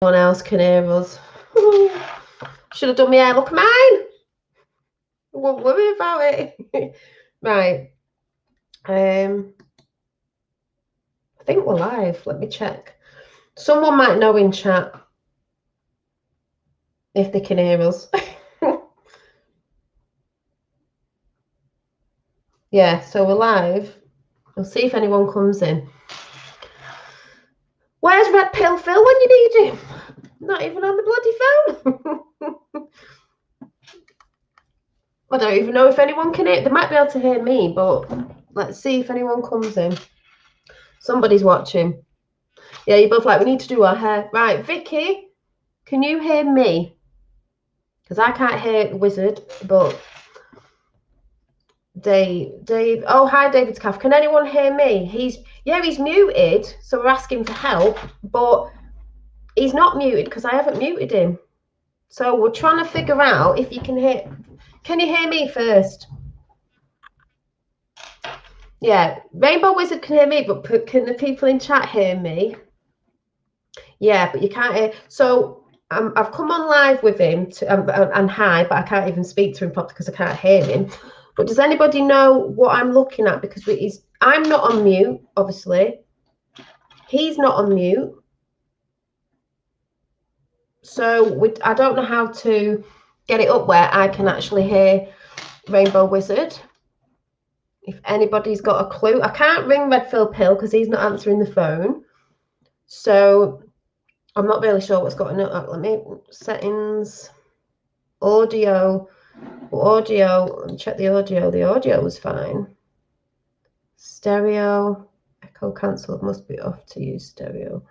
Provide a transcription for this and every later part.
No one else can hear us. Should have done my hair. Look at mine. I won't worry about it. Right. I think we're live. Let me check. Someone might know in chat if they can hear us. Yeah, so we're live. We'll see if anyone comes in. Where's Red Pill Phil when you need him? Not even on the bloody phone. I don't even know if anyone can hear. They might be able to hear me, but let's see if anyone comes in. Somebody's watching. Yeah, you're both like, we need to do our hair. Right, Vicky, can you hear me? Because I can't hear the wizard, but Dave. Oh, hi, David Caff. Can anyone hear me? He's muted, so we're asking for help, but he's not muted because I haven't muted him. So we're trying to figure out if you can hear. Can you hear me first? Yeah, Rainbow Wizard can hear me, but can the people in chat hear me? Yeah, but you can't hear. So I've come on live with him and hi, but I can't even speak to him properly because I can't hear him. But does anybody know what I'm looking at? Because I'm not on mute, obviously. He's not on mute. So I don't know how to get it up where I can actually hear Rainbow Wizard. If anybody's got a clue. I can't ring Red Phil Pill because he's not answering the phone. So I'm not really sure what's going on. Let me settings, audio. Let me check the audio. The audio was fine. Stereo, echo cancel must be off to use stereo.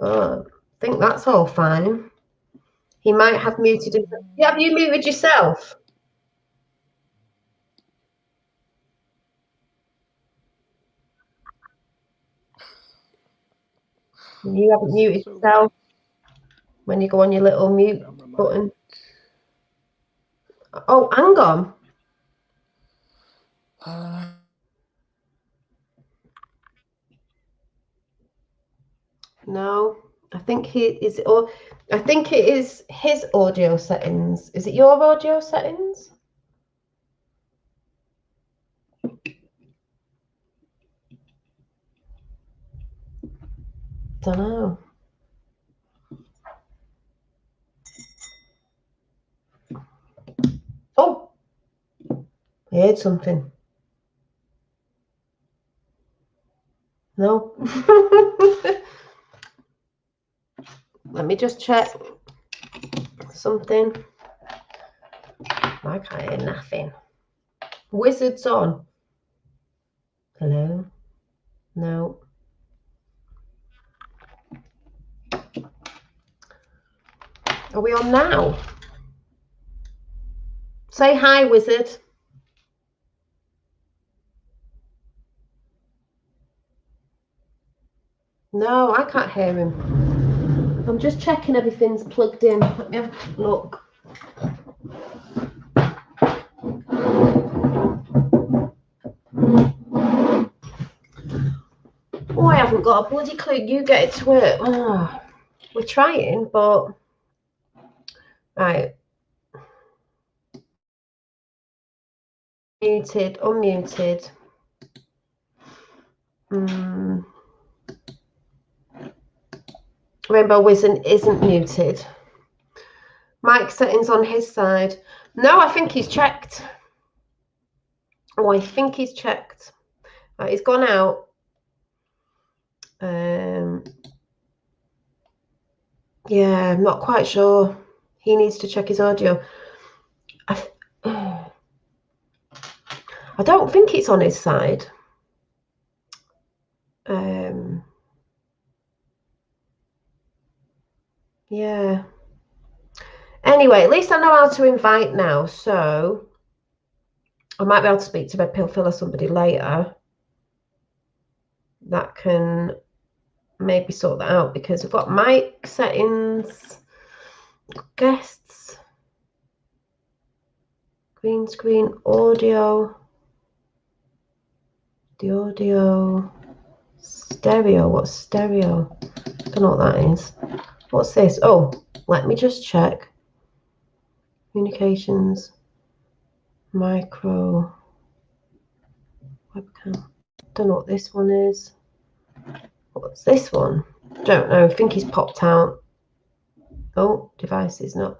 Oh, I think that's all fine. He might have muted it. Yeah, have you muted yourself? You haven't muted yourself when you go on your little mute button. Oh, hang on. No, I think it is his audio settings. Is it your audio settings? Don't know. Oh, I heard something. No. Let me just check something. I can't hear nothing. Wizard's on. Hello? No. Are we on now? Say hi, Wizard. No, I can't hear him. I'm just checking everything's plugged in. Let me have a look. Oh, I haven't got a bloody clue. You get it to work. Oh, we're trying, but... Right. Muted, unmuted. Rainbow Wizard isn't muted. Mic settings on his side. No, I think he's checked. Oh, I think he's checked. Right, he's gone out. Yeah, I'm not quite sure. He needs to check his audio. I don't think it's on his side. Yeah. Anyway, at least I know how to invite now, so I might be able to speak to Red Pill Phil or somebody later that can maybe sort that out, because we've got mic settings, guests, green screen, audio, the audio, stereo. What's stereo? I don't know what that is. What's this? Oh, let me just check. Communications, micro, webcam. Don't know what this one is. What's this one? Don't know. I think he's popped out. Oh, device is not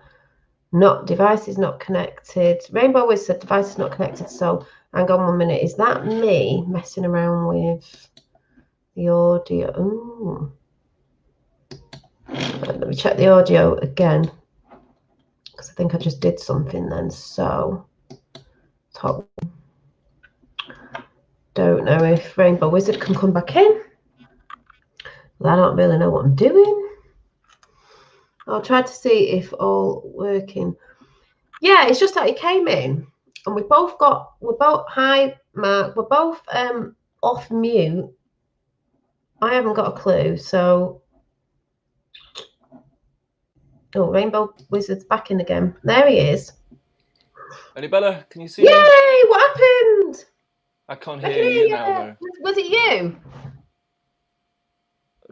connected. Rainbow Wiz said device is not connected. So hang on 1 minute. Is that me messing around with the audio? Ooh. Let me check the audio again, because I think I just did something then. So top. Don't know if Rainbow Wizard can come back in. Well, I don't really know what I'm doing. I'll try to see if all working. Yeah, it's just that he came in and we're both hi Mark, we're both off mute. I haven't got a clue, so oh, Rainbow Wizard's back in again. There he is. Any better? Can you see Yay! me? What happened? I can't hear you now, though. Was it you?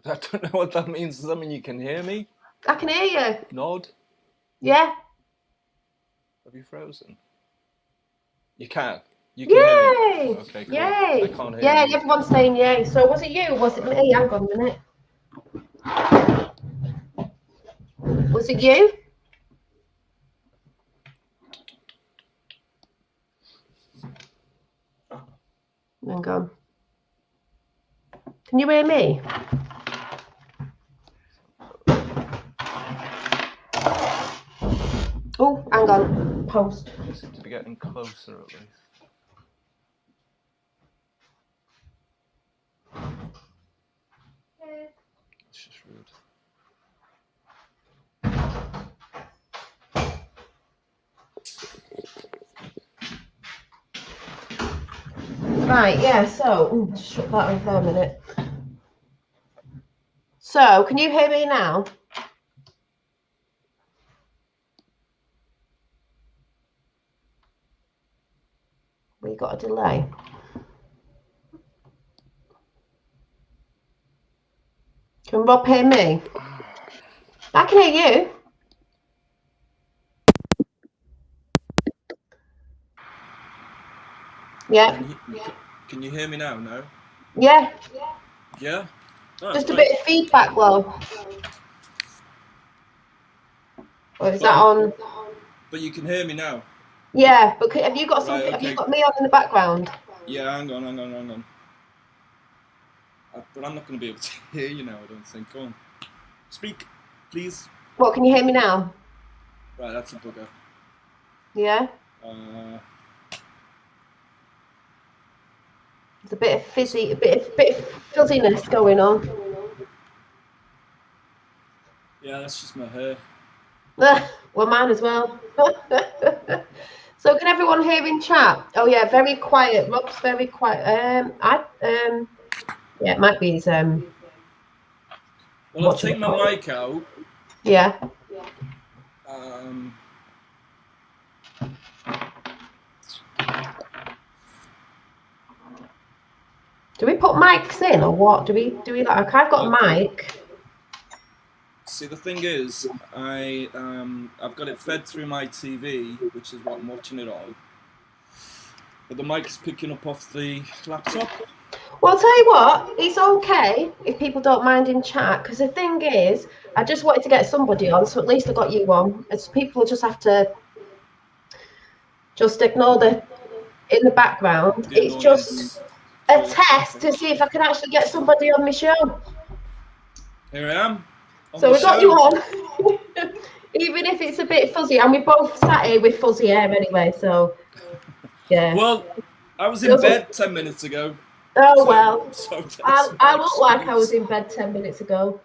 I don't know what that means. Does that mean you can hear me? I can hear you. Nod? Yeah. Have you frozen? You can. You can hear me. Okay, cool. Yay! I can't hear you. Yeah, everyone's saying yay. So was it you? Was it me? Hang on a minute. Was it you? Hang on. Can you hear me? Oh, hang on. Post. You seem to be getting closer at least. It's just rude. Right, yeah, so just shut that in for a minute. So, can you hear me now? We got a delay. Can Rob hear me? I can hear you. Yeah. Can you hear me now? No? Yeah. Yeah? Oh, just a bit of feedback, though. Or is that on? But you can hear me now? Yeah, but have you got something? Okay. Have you got me on in the background? Yeah, hang on. But I'm not going to be able to hear you now, I don't think. Go on. Speak, please. What, can you hear me now? Right, that's a bugger. Yeah? There's a bit of fizzy, a bit of fuzziness going on. Yeah, that's just my hair. Well, mine as well. So can everyone hear in chat? Oh yeah, very quiet. Rob's very quiet. Yeah, it might be his Well, I've taken my mic out. Yeah. Do we put mics in or what? Do we like? I've got a mic. See, the thing is, I've got it fed through my TV, which is what I'm watching it on. But the mic's picking up off the laptop. Well, I'll tell you what, it's okay if people don't mind in chat, because the thing is, I just wanted to get somebody on, so at least I got you on. It's people just have to just ignore the in the background. It's just a test to see if I can actually get somebody on my show. Here I am. So we got you on, even if it's a bit fuzzy, and we both sat here with fuzzy hair anyway, so yeah. Well, I was in bed 10 minutes ago. Oh, well, I look like I was in bed 10 minutes ago.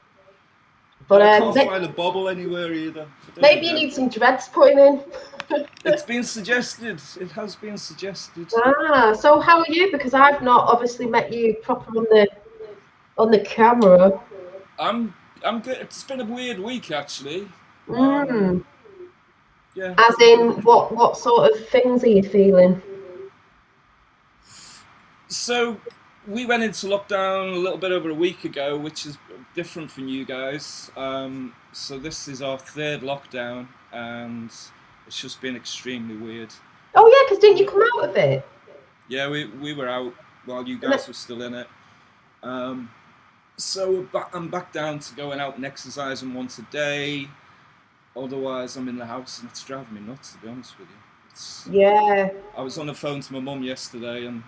But I can't find a bobble anywhere either. Maybe you need some dreads putting in. It's been suggested. It has been suggested. Ah, so how are you? Because I've not obviously met you proper on the camera. I'm good. It's been a weird week actually. Yeah. As in, what sort of things are you feeling? So we went into lockdown a little bit over a week ago, which is different from you guys. So this is our third lockdown, and it's just been extremely weird. Oh yeah, because didn't you come out of it? Yeah, we were out while you And guys were still in it. So I'm back down to going out and exercising once a day. Otherwise, I'm in the house, and it's driving me nuts, to be honest with you. yeah. I was on the phone to my mum yesterday, and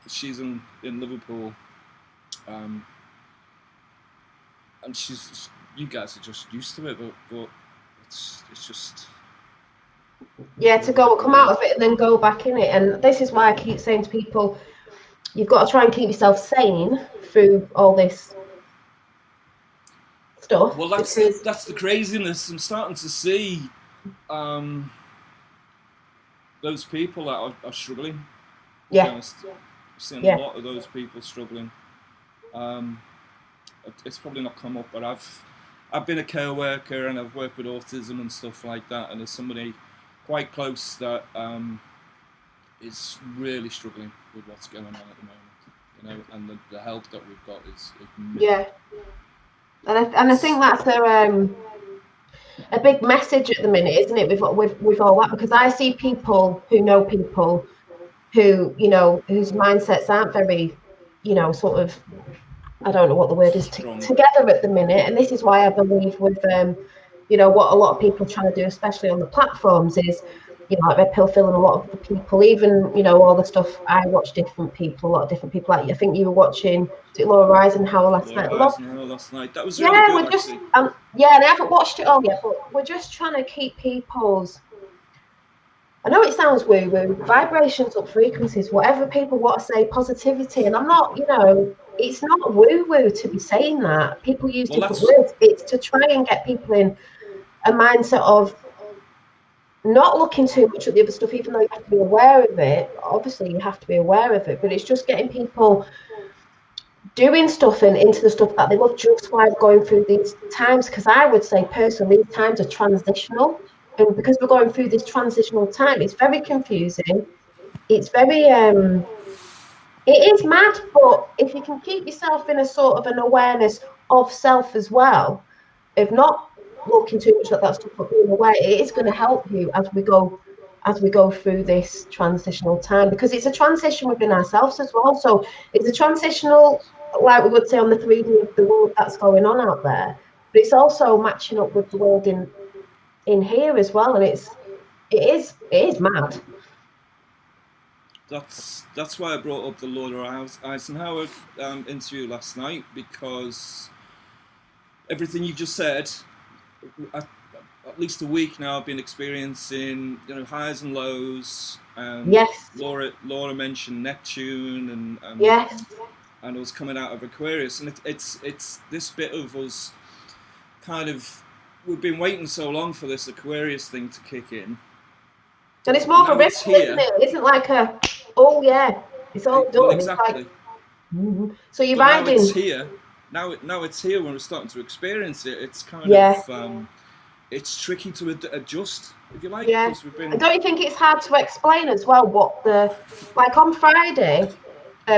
she's in Liverpool, and you guys are just used to it, but it's just. Yeah, to come out of it and then go back in it. And this is why I keep saying to people, you've got to try and keep yourself sane through all this stuff. Well, that's the craziness. I'm starting to see those people that are struggling. To be honest. I'm seeing a lot of those people struggling. It's probably not come up, but I've been a care worker and I've worked with autism and stuff like that, and there's somebody quite close that is really struggling with what's going on at the moment, and the help that we've got is minimal. And I think that's a big message at the minute, isn't it, with all that, because I see people who know people who, whose mindsets aren't very, sort of, I don't know what the word is, together at the minute. And this is why I believe with, what a lot of people try to do, especially on the platforms, is, like Red Pill Phil and a lot of the people, even, all the stuff, I watch a lot of different people. Like, I think you were watching, was it Laura Eisenhower last night? Last night. That was really good, actually. And I haven't watched it all yet, but we're just trying to keep people's, I know it sounds woo-woo, vibrations up, frequencies, whatever people want to say, positivity. And I'm not, it's not woo-woo to be saying that. People use different words. It's to try and get people in a mindset of not looking too much at the other stuff, even though you have to be aware of it. Obviously, you have to be aware of it, but it's just getting people doing stuff and into the stuff that they love, just while going through these times. Because I would say, personally, these times are transitional. And because we're going through this transitional time, it's very confusing. It's very, it is mad, but if you can keep yourself in a sort of an awareness of self as well, of not looking too much at that stuff, but being aware, it is going to help you as we go through this transitional time, because it's a transition within ourselves as well. So it's a transitional, like we would say, on the 3D of the world that's going on out there, but it's also matching up with the world in here as well, and it is mad. That's why I brought up the Laura Eisenhower interview last night, because everything you just said, at least a week now, I've been experiencing highs and lows. Yes. Laura mentioned Neptune and yes, and us coming out of Aquarius, and it's this bit of us kind of. We've been waiting so long for this Aquarius thing to kick in. And it's more of a ripple, isn't it? It isn't like a, oh yeah, it's all done. Well, exactly. It's like, So you're riding. Now it's here. Now it's here when we're starting to experience it. It's kind of, it's tricky to adjust, if you like. Yeah. And don't you think it's hard to explain as well what like on Friday,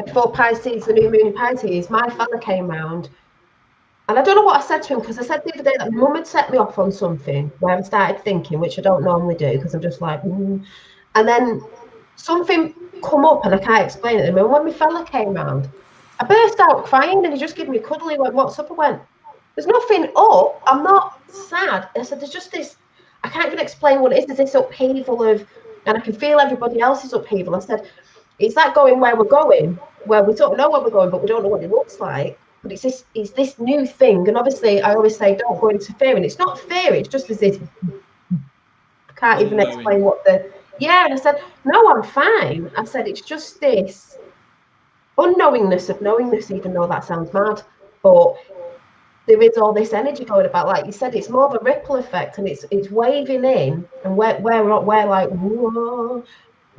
before Pisces, the new moon in Pisces, my fella came round. And I don't know what I said to him, because I said the other day that my mum had set me off on something where I started thinking, which I don't normally do, because I'm just like, And then something come up and I can't explain it. And when my fella came round, I burst out crying, and he just gave me a cuddle. He went, "What's up?" I went, "There's nothing up. I'm not sad." I said, "There's just this, I can't even explain what it is. There's this upheaval of, and I can feel everybody else's upheaval." I said, "It's like going where we're going, where we don't know where we're going, but we don't know what it looks like. But it's this new thing." And obviously, I always say, don't go into fear. And it's not fear, it's just this, I can't even explain what the, and I said, "No, I'm fine." I said, "It's just this unknowingness of knowingness," even though that sounds mad. But there is all this energy going about, like you said, it's more of a ripple effect, and it's waving in, and we're like, whoa,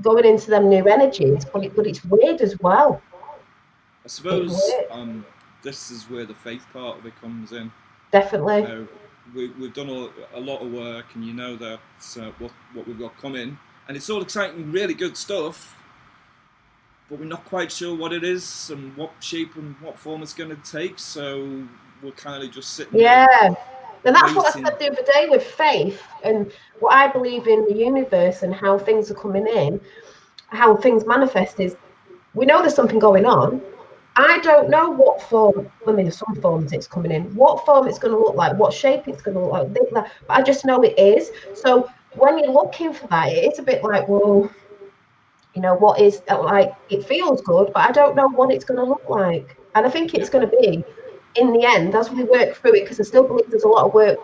going into them new energies, but it's weird as well. I suppose this is where the faith part of it comes in. Definitely. We've done a lot of work, and you know that what we've got coming, and it's all exciting, really good stuff, but we're not quite sure what it is and what shape and what form it's going to take. So we're kind of just sitting Yeah. there. And that's what I waiting. said the other day with faith and what I believe in the universe and how things are coming in, how things manifest is we know there's something going on. I don't know what form, I mean, there's some forms it's coming in, what form it's going to look like, what shape it's going to look like, but I just know it is. So when you're looking for that, it is a bit like, well, you know, what is like, it feels good, but I don't know what it's going to look like. And I think it's going to be, in the end, as we work through it, because I still believe there's a lot of work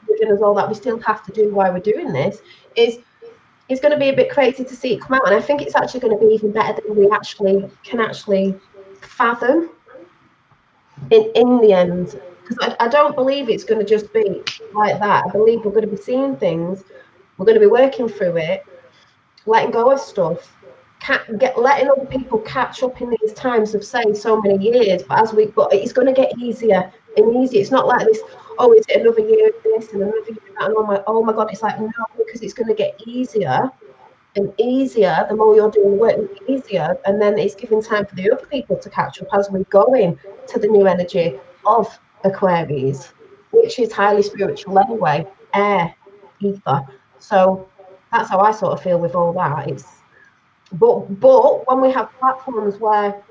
within us all that we still have to do while we're doing this, is it's going to be a bit crazy to see it come out. And I think it's actually going to be even better than we can actually fathom in the end. Because I don't believe it's going to just be like that. I believe we're going to be seeing things, we're going to be working through it, letting go of stuff, letting other people catch up in these times of say so many years. But it's going to get easier and easier. It's not like this. Oh, is it another year of this and another year of that? And oh my God, it's like no, because it's going to get easier and easier. The more you're doing the work, easier, and then it's giving time for the other people to catch up as we go into the new energy of Aquarius, which is highly spiritual anyway, air, ether. So that's how I sort of feel with all that. But when we have platforms where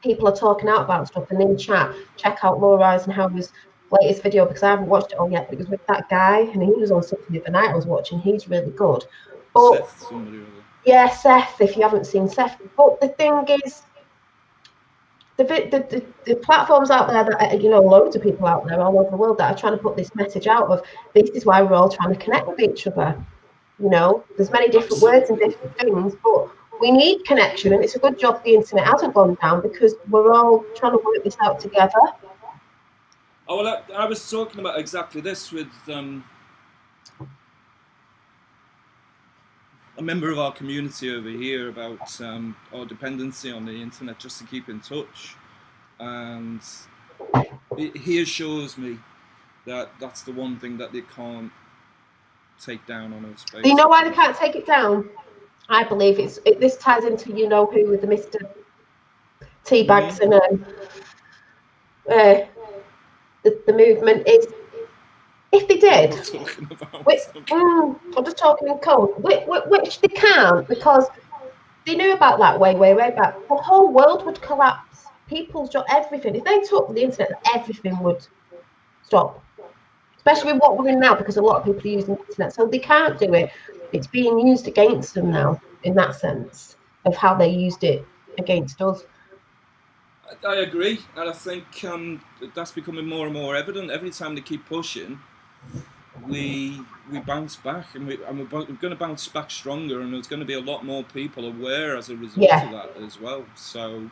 people are talking out about stuff and in chat, check out Laura Eisenhower's latest video because I haven't watched it all yet, but it was with that guy and he was on something the other night I was watching. He's really good. But Seth, somebody or other. yeah, Seth, if you haven't seen Seth. But the thing is, the platforms out there that, you know, loads of people out there all over the world that are trying to put this message out of, this is why we're all trying to connect with each other. You know, there's many different words and different things, but we need connection, and it's a good job the internet hasn't gone down because we're all trying to work this out together. Oh, well, I was talking about exactly this with a member of our community over here about our dependency on the internet just to keep in touch, and he assures me that that's the one thing that they can't take down on us. Do you know why they can't take it down? I believe this ties into, you know, who with the Mr. Teabags and the movement is. If they did, I'm just talking in code, which they can't because they knew about that way back. The whole world would collapse. People's job, everything. If they took the internet, everything would stop. Especially with what we're in now, because a lot of people are using the internet, so they can't do it. It's being used against them now, in that sense of how they used it against us. I agree, and I think that's becoming more and more evident. Every time they keep pushing, we bounce back, and we're going to bounce back stronger, and there's going to be a lot more people aware as a result of that as well. So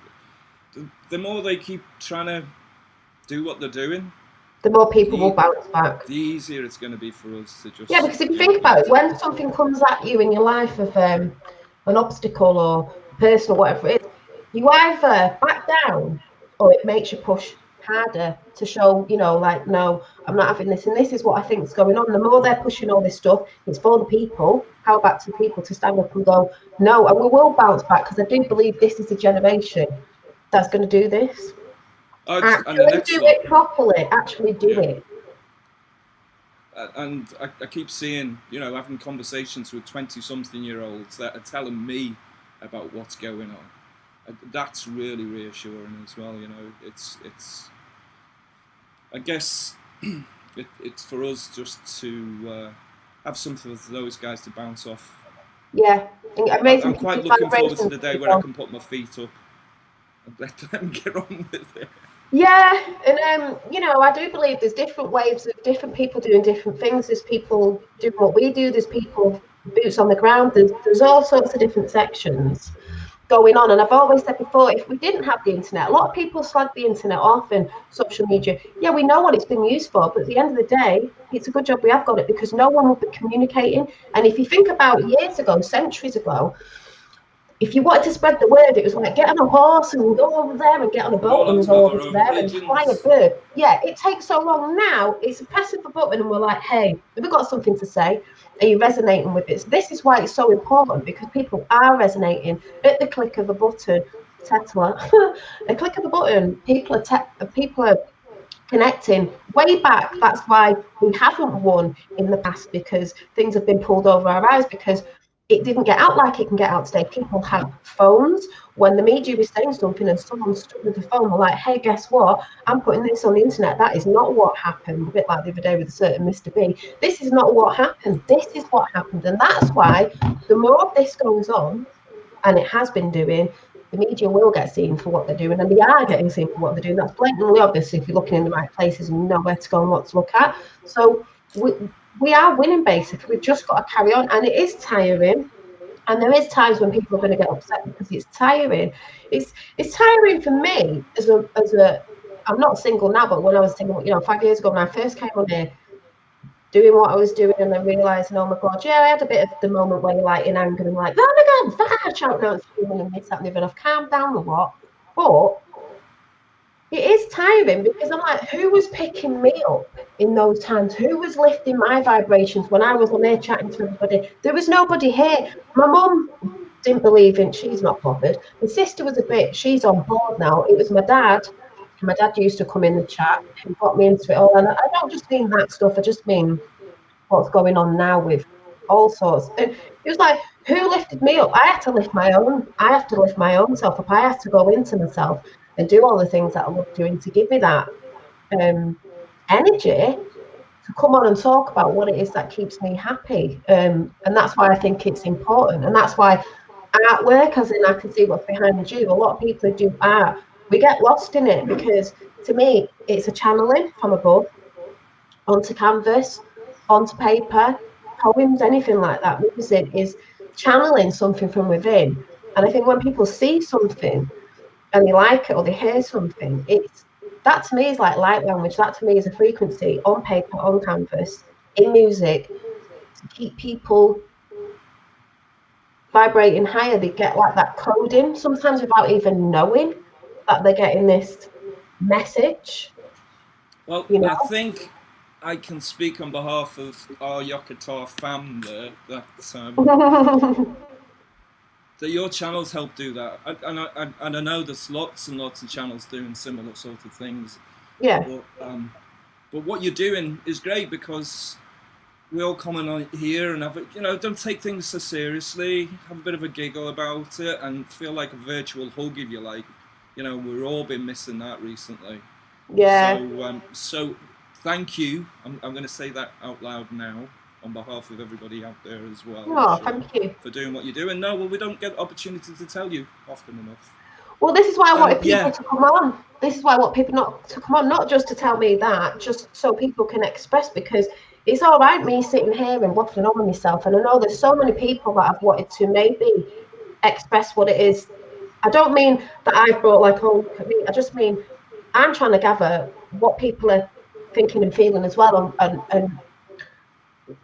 the more they keep trying to do what they're doing, the more people will bounce back. The easier it's going to be for us to just... Yeah, because if you think about it, when something comes at you in your life of an obstacle or personal, whatever it is, you either back down or it makes you push harder to show, you know, like, no, I'm not having this, and this is what I think is going on. The more they're pushing all this stuff, it's for the people. How about the people to stand up and go, no, and we will bounce back, because I do believe this is a generation that's going to do this. Actually do it properly, actually do it. And I keep seeing, you know, having conversations with 20-something-year-olds that are telling me about what's going on. That's really reassuring as well, you know. It's I guess it's for us just to have something for those guys to bounce off. Yeah, amazing. I'm quite looking forward to the day where I can put my feet up and let them get on with it. Yeah, and you know, I do believe there's different waves of different people doing different things. There's people doing what we do. There's people boots on the ground. There's all sorts of different sections going on. And I've always said before, if we didn't have the internet, a lot of people slag the internet off and social media. Yeah, we know what it's been used for, but at the end of the day, it's a good job we have got it, because no one would be communicating. And if you think about years ago, centuries ago, if you wanted to spread the word, it was like get on a horse and go over there and get on a boat and go over there and fly a bird. Yeah, it takes so long now. It's a press of a button and we're like, hey, have we got something to say? Are you resonating with it? So this is why it's so important, because people are resonating at the click of a button. Tesla, a click of a button. People are connecting way back. That's why we haven't won in the past, because things have been pulled over our eyes, because it didn't get out like it can get out today. People had phones. When the media was saying something and someone stood with the phone, they're like, hey, guess what? I'm putting this on the internet. That is not what happened. A bit like the other day with a certain Mr. B. This is not what happened. This is what happened. And that's why the more of this goes on, and it has been doing, the media will get seen for what they're doing, and they are getting seen for what they're doing. That's blatantly obvious if you're looking in the right places and you know where to go and what to look at. So we are winning, basically. We've just got to carry on, and it is tiring. And there is times when people are going to get upset because it's tiring. It's tiring for me as a I'm not single now, but when I was single, 5 years ago when I first came on here, doing what I was doing, and then realising, oh my God, yeah, I had a bit of the moment where you're like in anger and like, oh my God, shouting out screaming and this, that, and the other. I've calmed down a lot, but it is tiring because I'm like, who was picking me up in those times? Who was lifting my vibrations when I was on there chatting to everybody? There was nobody here. My mum didn't believe in, she's not bothered. My sister was she's on board now. It was my dad. My dad used to come in the chat and got me into it all. And I don't just mean that stuff, I just mean what's going on now with all sorts. And it was like, who lifted me up? I have to lift my own. I have to lift my own self up. I have to go into myself and do all the things that I love doing to give me that energy to come on and talk about what it is that keeps me happy. And that's why I think it's important. And that's why artwork, as in I can see what's behind you, a lot of people who do art, we get lost in it, because to me, it's a channeling from above onto canvas, onto paper, poems, anything like that. Music is channeling something from within. And I think when people see something and they like it or they hear something, that to me is like light language. That to me is a frequency on paper, on canvas, in music, to keep people vibrating higher. They get like that coding, sometimes without even knowing that they're getting this message. Well, I think I can speak on behalf of our Yokota family that that your channels help do that, and I know there's lots and lots of channels doing similar sort of things. Yeah. But what you're doing is great, because we all come on here and have don't take things so seriously. Have a bit of a giggle about it and feel like a virtual hug if you like. We've all been missing that recently. Yeah. So thank you. I'm going to say that out loud now on behalf of everybody out there as well. Oh, thank you for doing what you do. And no, well, we don't get opportunity to tell you often enough. Well, this is why I wanted people to come on. This is why I want people to come on, not just to tell me that, just so people can express, because it's all right me sitting here and waffling on myself. And I know there's so many people that have wanted to maybe express what it is. I don't mean that I've brought like, oh, look at me. I just mean I'm trying to gather what people are thinking and feeling as well, and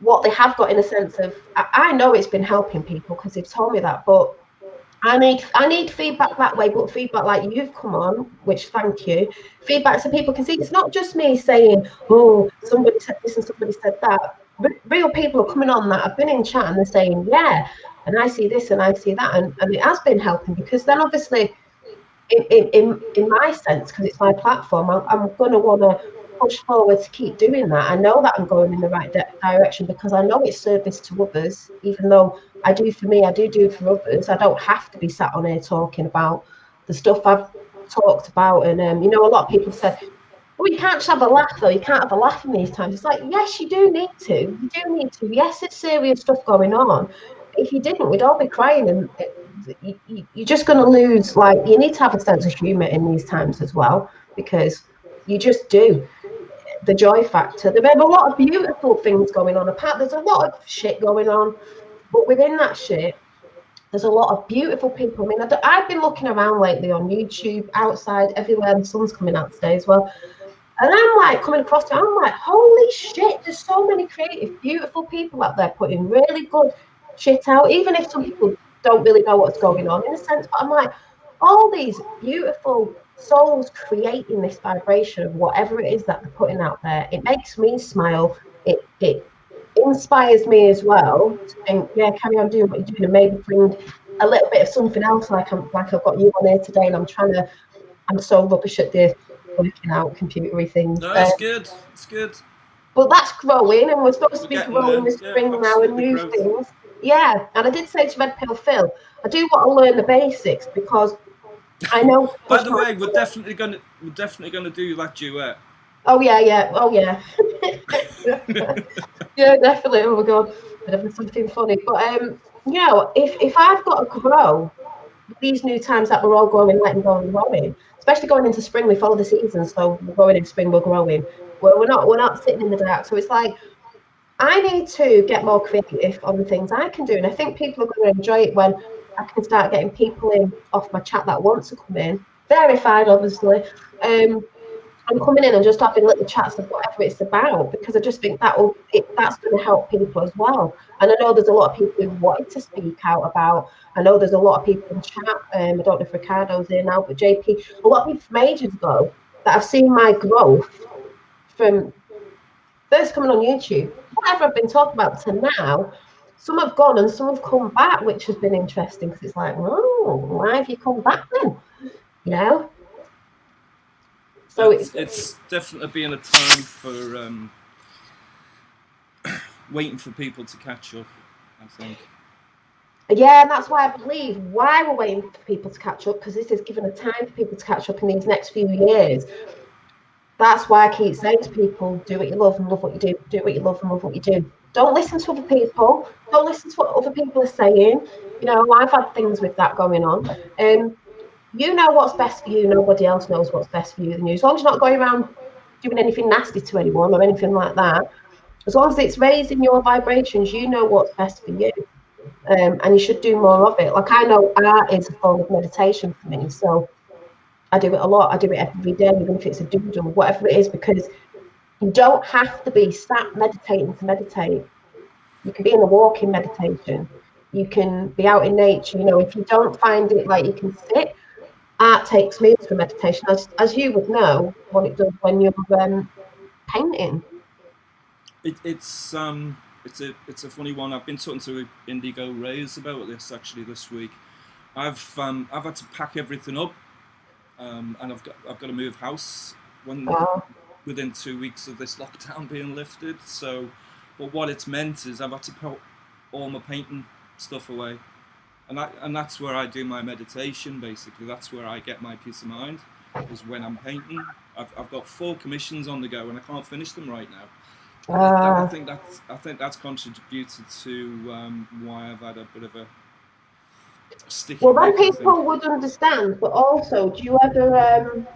what they have got, in a sense of, I know it's been helping people because they've told me that, but I need feedback that way, but feedback like you've come on, which thank you, feedback so people can see it's not just me saying, oh, somebody said this and somebody said that. Real people are coming on that I've been in chat and they're saying, yeah, and I see this and I see that, and it has been helping, because then obviously in my sense, because it's my platform, I'm going to want to push forward to keep doing that. I know that I'm going in the right direction, because I know it's service to others. Even though I do for me, I do for others. I don't have to be sat on here talking about the stuff I've talked about. And a lot of people said, well, you can't just have a laugh though. You can't have a laugh in these times. It's like, yes, you do need to. You do need to. Yes, there's serious stuff going on. If you didn't, we'd all be crying, and you're just going to lose. Like, you need to have a sense of humour in these times as well, because you just do. The joy factor. There's a lot of beautiful things going on. There's a lot of shit going on, but within that shit, there's a lot of beautiful people. I mean, I've been looking around lately on YouTube, outside, everywhere. The sun's coming out today as well, and I'm like coming across it. I'm like, holy shit! There's so many creative, beautiful people out there putting really good shit out. Even if some people don't really know what's going on, in a sense, but I'm like, all these beautiful souls creating this vibration of whatever it is that they're putting out there. It makes me smile. It inspires me as well to think, yeah, carry on doing what you're doing, and maybe bring a little bit of something else, like I've got you on here today, and I'm so rubbish at the working out computery things. No, it's good. It's good. But that's growing, and we're supposed to be Getting growing there. this spring now and Absolutely new growth. things. Yeah, and I did say to Red Pill Phil, I do want to learn the basics because I know. By the way, we're definitely gonna do that duet. Oh yeah. Yeah, definitely. Oh my god, bit of something funny. But you know, if I've got to grow these new times that we're all growing, letting go and growing, especially going into spring, we follow the seasons, so we're growing in spring, we're growing. We're not sitting in the dark. So it's like I need to get more creative on the things I can do, and I think people are going to enjoy it when I can start getting people in off my chat that want to come in, verified, obviously. I'm coming in and just having little chats of whatever it's about, because I just think that's going to help people as well. And I know there's a lot of people who wanted to speak out about. I know there's a lot of people in chat. I don't know if Ricardo's in now, but JP, a lot of people from ages ago that have seen my growth from first coming on YouTube, whatever I've been talking about to now. Some have gone and some have come back, which has been interesting because it's like, oh, why have you come back then? You know. So it's definitely been a time for waiting for people to catch up, I think. Yeah, and that's why I believe why we're waiting for people to catch up, because this is given a time for people to catch up in these next few years. That's why I keep saying to people, do what you love and love what you do. Do what you love and love what you do. Don't listen to other people. Don't listen to what other people are saying. You know, I've had things with that going on. You know what's best for you. Nobody else knows what's best for you than you. As long as you're not going around doing anything nasty to anyone or anything like that, as long as it's raising your vibrations, you know what's best for you. And you should do more of it. Like, I know art is a form of meditation for me, so I do it a lot. I do it every day, even if it's a doodle, whatever it is, because you don't have to be sat meditating to meditate. You can be in a walking meditation. You can be out in nature. You know, if you don't find it like you can sit, art takes me for meditation, as you would know what it does when you're painting. It's a funny one. I've been talking to Indigo Rays about this actually this week. I've had to pack everything up, and I've got to move house within 2 weeks of this lockdown being lifted. So, but what it's meant is I've had to put all my painting stuff away, and that's where I do my meditation. Basically, that's where I get my peace of mind, is when I'm painting. I've got 4 commissions on the go, and I can't finish them right now. I think that's contributed to why I've had a bit of a sticky. Well, then people would understand. But also, do you ever,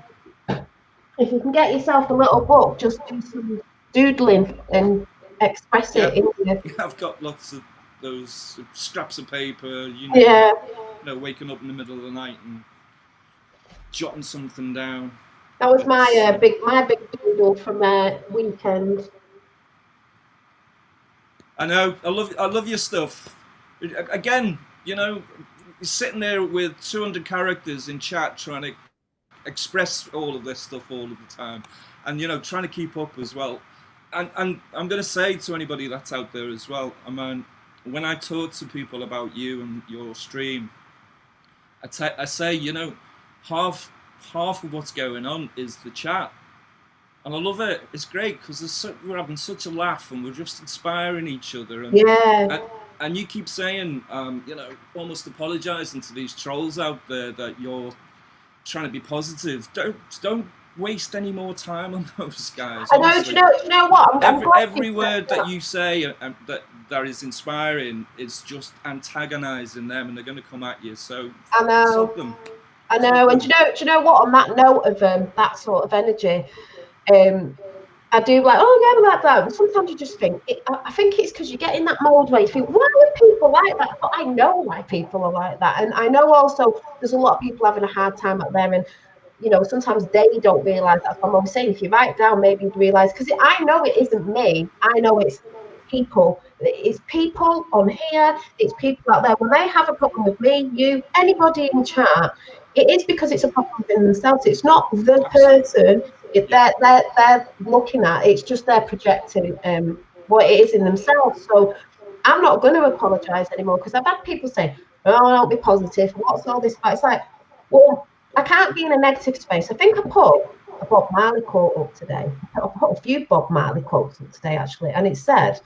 if you can get yourself a little book, just do some doodling and express it? Yeah, I've got lots of those scraps of paper. You know, waking up in the middle of the night and jotting something down. That was my big doodle from weekend. I know. I love your stuff. Again, you know, you're sitting there with 200 characters in chat trying to express all of this stuff all of the time, and you know, trying to keep up as well. And I'm going to say to anybody that's out there as well, I mean, when I talk to people about you and your stream, I say, you know, half of what's going on is the chat. And I love it. It's great because we're having such a laugh and we're just inspiring each other. And, and you keep saying, you know, almost apologising to these trolls out there that you're trying to be positive. Don't waste any more time on those guys. I know. Do you know what? Every word that you say that is inspiring is just antagonising them, and they're going to come at you. So I know. Stop them. I know. And do you know what? On that note of that sort of energy. I do like, oh yeah, like that. But sometimes you just think, I think it's because you get in that mold where you think, why are people like that? But I know why people are like that. And I know also there's a lot of people having a hard time out there. And, you know, sometimes they don't realise that. I'm always saying, if you write down, maybe you'd realise, because I know it isn't me. I know it's people. It's people on here. It's people out there. When they have a problem with me, you, anybody in chat, it is because it's a problem within themselves. It's not the person they're looking at. It's just they're projecting what it is in themselves. So I'm not going to apologise anymore, because I've had people say, oh, don't be positive. What's all this about? It's like, well, I can't be in a negative space. I think I put a Bob Marley quote up today. I put a few Bob Marley quotes up today, actually, and it said,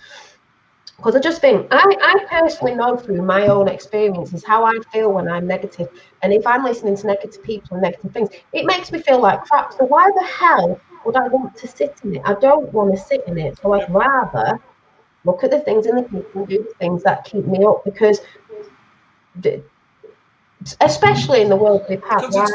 because I just think, I personally know through my own experiences how I feel when I'm negative. And if I'm listening to negative people and negative things, it makes me feel like crap. So why the hell would I want to sit in it? I don't want to sit in it. So I'd rather look at the things in the people and do the things that keep me up, because especially in the world we've had. Because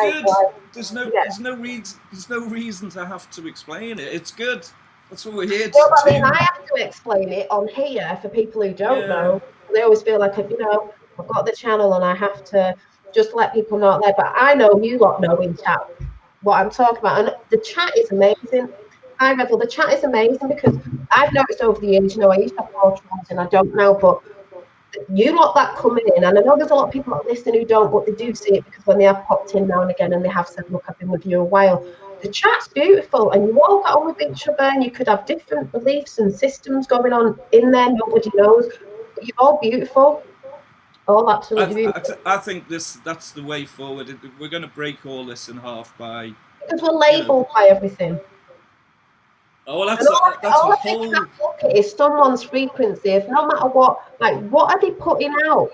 it's good. There's no reason to have to explain it. It's good. That's what we're here to do. I mean, I have to explain it on here for people who don't know. They always feel like, you know, I've got the channel and I have to just let people know out there. But I know you lot know in chat what I'm talking about. And the chat is amazing. Hi, Revel. The chat is amazing because I've noticed over the years, you know, I used to have more trolls and I don't know, but you lot that come in, and I know there's a lot of people that listen who don't, but they do see it because when they have popped in now and again and they have said, look, I've been with you a while. The chat's beautiful and you all get on with each other and you could have different beliefs and systems going on in there, nobody knows, but you're all beautiful. All absolutely beautiful. I think that's the way forward. We're going to break all this in half by... Because we're labelled by everything. Oh, well, that's a whole... Look at is someone's frequency. If no matter what, like, what are they putting out?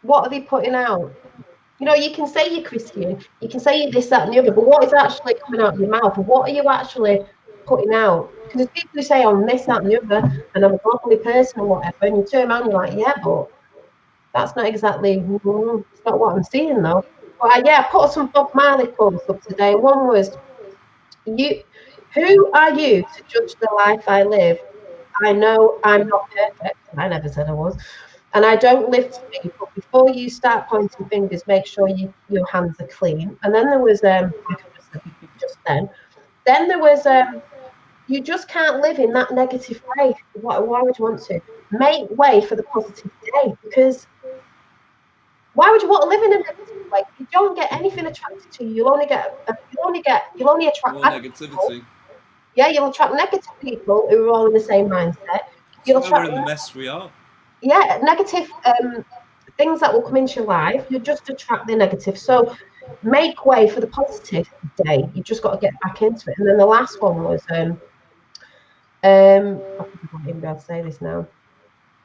What are they putting out? You know, you can say you're Christian, you can say you're this, that, and the other, but what is actually coming out of your mouth? What are you actually putting out? Because there's people who say, I'm this, that, and the other, and I'm a godly person or whatever, and you turn around and you're like, yeah, but that's not exactly, it's not what I'm seeing, though. But I put some Bob Marley quotes up today. One was, who are you to judge the life I live? I know I'm not perfect. I never said I was. And I don't live to be, but before you start pointing fingers, make sure your hands are clean. And then there was, just then there was, you just can't live in that negative way. Why would you want to? Make way for the positive day, because why would you want to live in a negative way? You don't get anything attracted to you. You'll only attract more negativity. Yeah, you'll attract negative people who are all in the same mindset. You'll attract in the mess we are. Yeah, negative things that will come into your life, you just attract the negative. So make way for the positive day. You just got to get back into it. And then the last one was I can't even be able to say this now.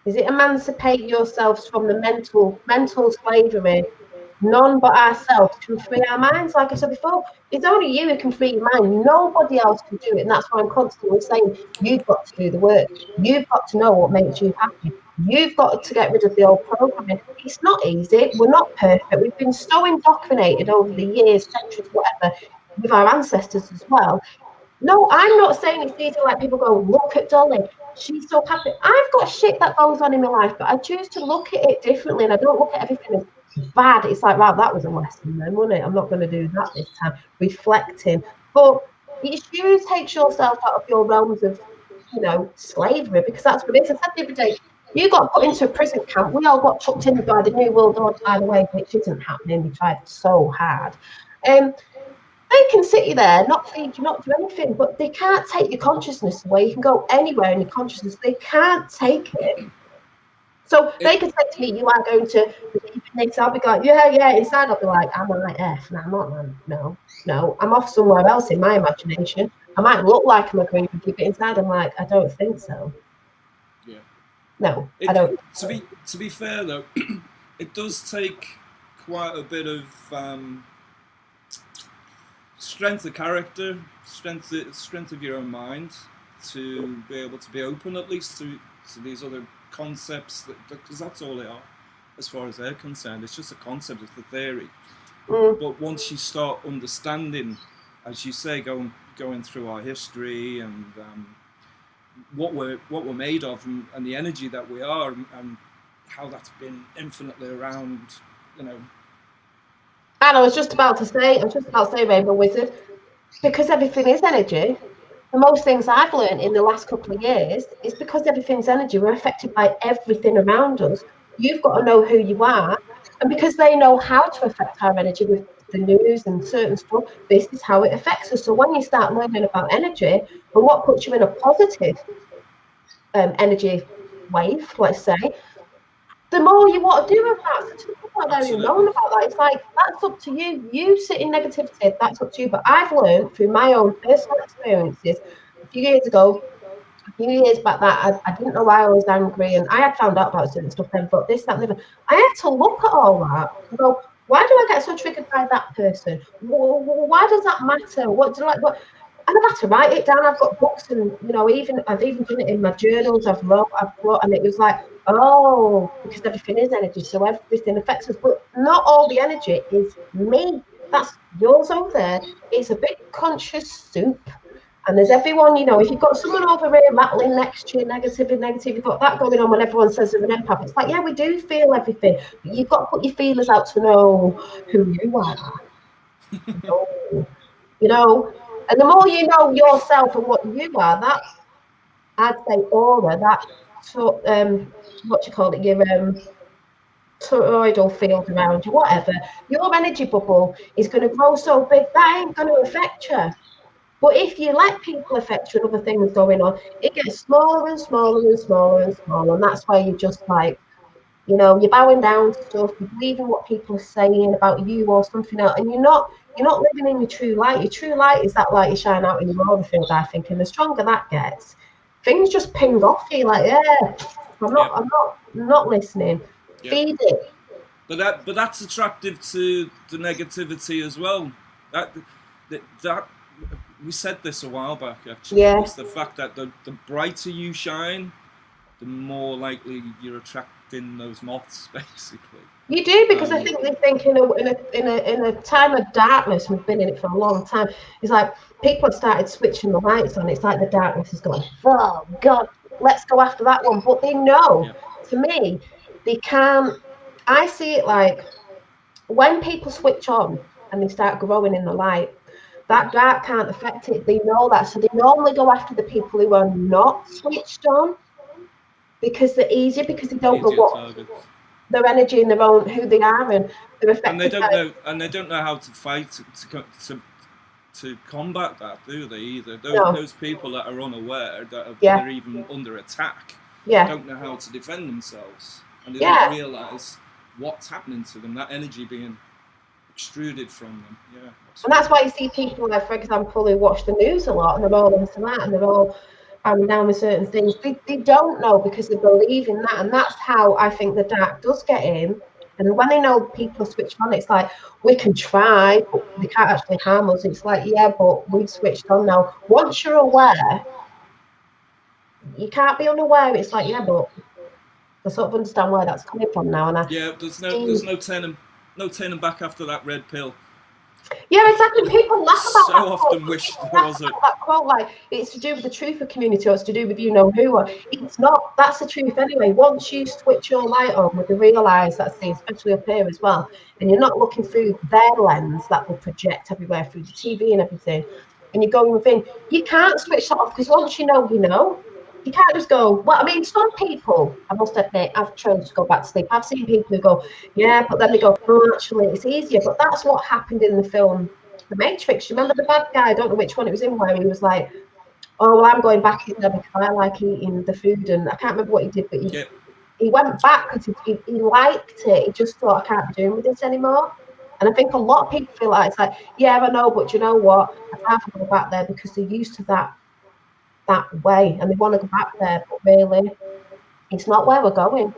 Is it emancipate yourselves from the mental slavery? None but ourselves can free our minds. Like I said before, it's only you who can free your mind. Nobody else can do it. And that's why I'm constantly saying, you've got to do the work. You've got to know what makes you happy. You've got to get rid of the old programming. It's not easy. We're not perfect. We've been so indoctrinated over the years, centuries, whatever, with our ancestors as well. No, I'm not saying it's easy. Like people go, look at Dolly. She's so happy. I've got shit that goes on in my life, but I choose to look at it differently, and I don't look at everything as bad. It's like, wow, that was a lesson then, wasn't it? I'm not going to do that this time. Reflecting. But you takes yourself out of your realms of, you know, slavery, because that's what it is. I said the other day, you got put into a prison camp. We all got chucked in by the New World Order, by the way, which isn't happening. They tried so hard. They can sit you there, not feed you, not do anything, but they can't take your consciousness away. You can go anywhere in your consciousness. They can't take it. So they can say to me, you are going to believe in this. I'll be like, yeah. Inside I'll be like, I'm like F. No, I'm not, man. No. I'm off somewhere else in my imagination. I might look like I'm agreeing with you, but inside I'm like, I don't think so. Yeah. No, I don't. To be fair though, it does take quite a bit of strength of character, strength of your own mind to be able to be open at least to these other concepts, because that's all they are as far as they're concerned. It's just a concept, it's a theory. But once you start understanding, as you say, going through our history and what we're made of and the energy that we are and how that's been infinitely around, you know. And I was just about to say, Rainbow Wizard, because everything is energy. The most things I've learned in the last couple of years is because everything's energy, we're affected by everything around us. You've got to know who you are. And because they know how to affect our energy with the news and certain stuff, this is how it affects us. So when you start learning about energy and what puts you in a positive energy wave, let's say, the more you want to do with that. So some people are very known about that. It's like, that's up to you. You sit in negativity, that's up to you. But I've learned through my own personal experiences a few years back that I didn't know why I was angry, and I had found out about certain stuff then, but this, that, and the other. I had to look at all that and go, why do I get so triggered by that person? Why does that matter? What do I like? What? And I've had to write it down. I've got books, and I've even done it in my journals. I've wrote, and it was like, oh, because everything is energy, so everything affects us. But not all the energy is me. That's yours over there. It's a big conscious soup. And there's everyone, if you've got someone over here rattling next to you, negative, you've got that going on when everyone says they're an empath. It's like, yeah, we do feel everything. But you've got to put your feelers out to know who you are. And the more you know yourself and what you are, that's, I'd say, aura, that, what you call it, your toroidal field around you, whatever, your energy bubble is going to grow so big, that ain't going to affect you. But if you let people affect you and other things going on, it gets smaller and smaller and smaller and smaller. And that's why you're just like, you're bowing down to stuff, you believe in what people are saying about you or something else, and you're not living in your true light. Your true light is that light you shine out in your aura field, I think. And the stronger that gets, things just ping off you like, yeah, I'm not listening. Yep. Feed it. But that's attractive to the negativity as well. That we said this a while back, actually. Yeah. It's the fact that the brighter you shine, the more likely you're attracting those moths, basically. You do, because I think they think in a time of darkness, we've been in it for a long time. It's like people have started switching the lights on. It's like the darkness is going, oh God, let's go after that one. But they know, to me, they can't. I see it like when people switch on and they start growing in the light, that dark can't affect it. They know that. So they normally go after the people who are not switched on because they're easier, because they don't know what targets. Their energy and their own, who they are, and they're affected. And they don't know how to fight to combat that, do they? Either those people that are unaware, that they're even under attack, don't know how to defend themselves, and they don't realise what's happening to them. That energy being extruded from them. Yeah. And that's why you see people, like, for example, who watch the news a lot, and they're all into that, and they're all down with certain things. They don't know because they believe in that, and that's how I think the dark does get in. And when they know people are switched on, it's like, we can try, but they can't actually harm us. It's like, yeah, but we've switched on now. Once you're aware, you can't be unaware. It's like, yeah, but I sort of understand where that's coming from now. And there's no turning back after that red pill. Yeah, exactly. People laugh about so that often wish there was that quote, like, it's to do with the truth of community, or it's to do with who. It's not. That's the truth anyway. Once you switch your light on, with the realise that's the, especially up here as well, and you're not looking through their lens that will project everywhere through the TV and everything, and you're going within, you can't switch that off, because once you know. You can't just go, well, I mean, some people, I must admit, I've chosen to go back to sleep. I've seen people who go, yeah, but then they go, oh, actually, it's easier. But that's what happened in the film The Matrix. You remember the bad guy? I don't know which one it was in, where he was like, oh, well, I'm going back in there because I like eating the food. And I can't remember what he did, but he went back because he liked it. He just thought, I can't be doing with this anymore. And I think a lot of people feel like, it's like, yeah, I know, but you know what? I can't go back there because they're used to that way, and they want to go back there, but really it's not where we're going.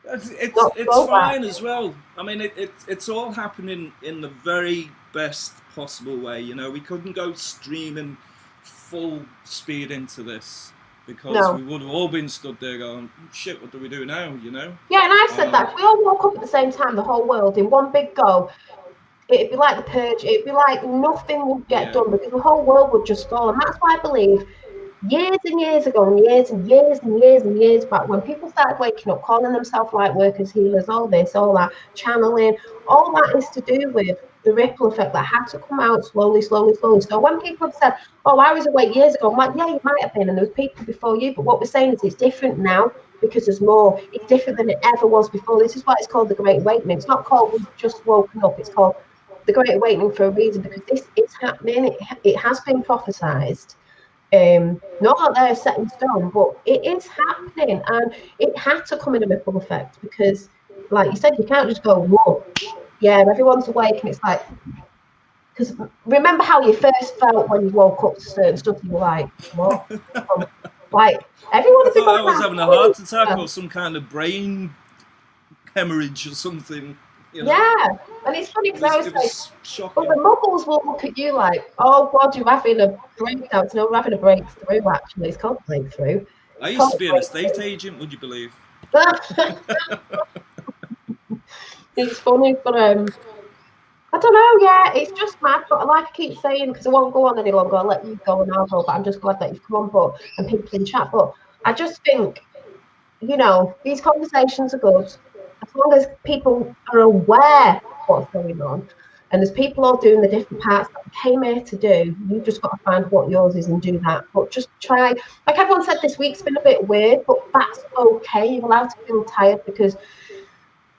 It's fine as well. I mean, it's all happening in the very best possible way. We couldn't go streaming full speed into this, because we would have all been stood there going, shit, what do we do now? Yeah, and I said that if we all woke up at the same time, the whole world, in one big go, it'd be like the purge. It'd be like nothing would get done, because the whole world would just fall. And that's why I believe years and years ago, and years and years and years and years back, when people started waking up, calling themselves light workers, healers, all this, all that, channeling, all that is to do with the ripple effect that had to come out slowly. So when people have said, oh, I was awake years ago, I'm like, yeah, you might have been, and there was people before you, but what we're saying is it's different now, because there's more. It's different than it ever was before. This is why it's called the Great Awakening. It's not called we've just woken up. It's called the Great Awakening for a reason, because it's happening. It has been prophesized. Not that they're set in stone, but it is happening, and it had to come in a ripple effect because, like you said, you can't just go, whoa, yeah, everyone's awake, and it's like, because remember how you first felt when you woke up to certain stuff, you were like, what? Like, everyone I would be thought I going was back. having a heart attack or some kind of brain hemorrhage or something. You know? Yeah, and it's funny It because I was, always it say, was but shocking. the muggles will look at you like, oh God, you're having a breakdown. No, we're having a breakthrough, actually. It's called breakthrough. I It's used to called be an estate agent, would you believe? breakthrough. It's funny, but I don't know, yeah, it's just mad. But like I keep saying, because I won't go on any longer, I'll let you go and I'll go, but I'm just glad that you've come on board and people in chat. But I just think, you know, these conversations are good as long as people are aware of what's going on. And there's people all doing the different parts that we came here to do. You've just got to find what yours is and do that. But just try, like everyone said, this week's been a bit weird, but that's okay. You're allowed to feel tired because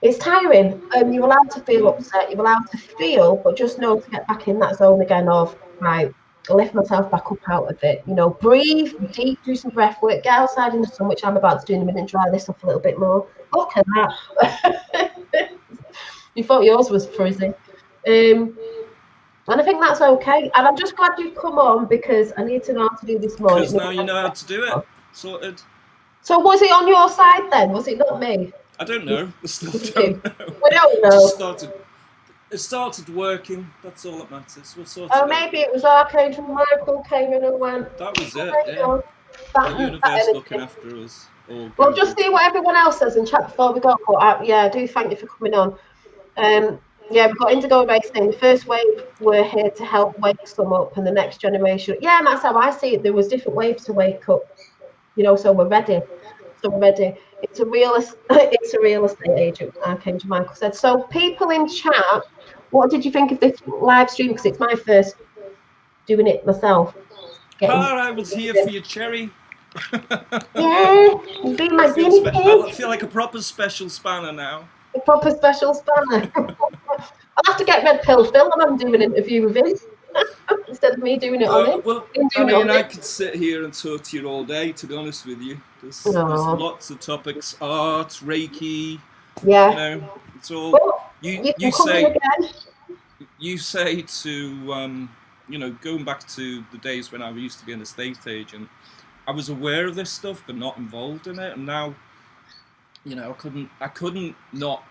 it's tiring. You're allowed to feel upset. You're allowed to feel, but just know to get back in that zone again of, right, lift myself back up out of it. You know, breathe deep, do some breath work, get outside in the sun, which I'm about to do in a minute, and dry this off a little bit more. Look at that. You thought yours was frizzy. And I think that's okay. And I'm just glad you've come on because I need to know how to do this morning. Because now you know how to do it. Sorted. So was it on your side then? Was it not me? I don't know. I still We don't know. don't know. Just started. It started working. That's all that matters. We'll sort it out. Maybe it was Archangel Michael came in and went. That was it. You Yeah. know, The universe looking after us. Well, just see what everyone else says in chat before we go. But yeah, I do thank you for coming on. Yeah, we've got Indigo Racing. The first wave were here to help wake some up, and the next generation. Yeah, and that's how I see it. There was different waves to wake up. You know, so we're ready. It's a real estate agent, Archangel Michael said. So people in chat, what did you think of this live stream? Because it's my first doing it myself. I was here for you, Cherry. Yeah, you've been my guinea pig. I feel like a proper special spanner now. A proper special spanner. I'll have to get Red Pill Phil and I'm doing an interview with him instead of me doing it on him. Well, I mean, I could sit here and talk to you all day, to be honest with you. There's lots of topics, art, Reiki. Yeah. You know, it's all. You say to, you know, going back to the days when I used to be an estate agent, I was aware of this stuff but not involved in it, and now, you know, I couldn't not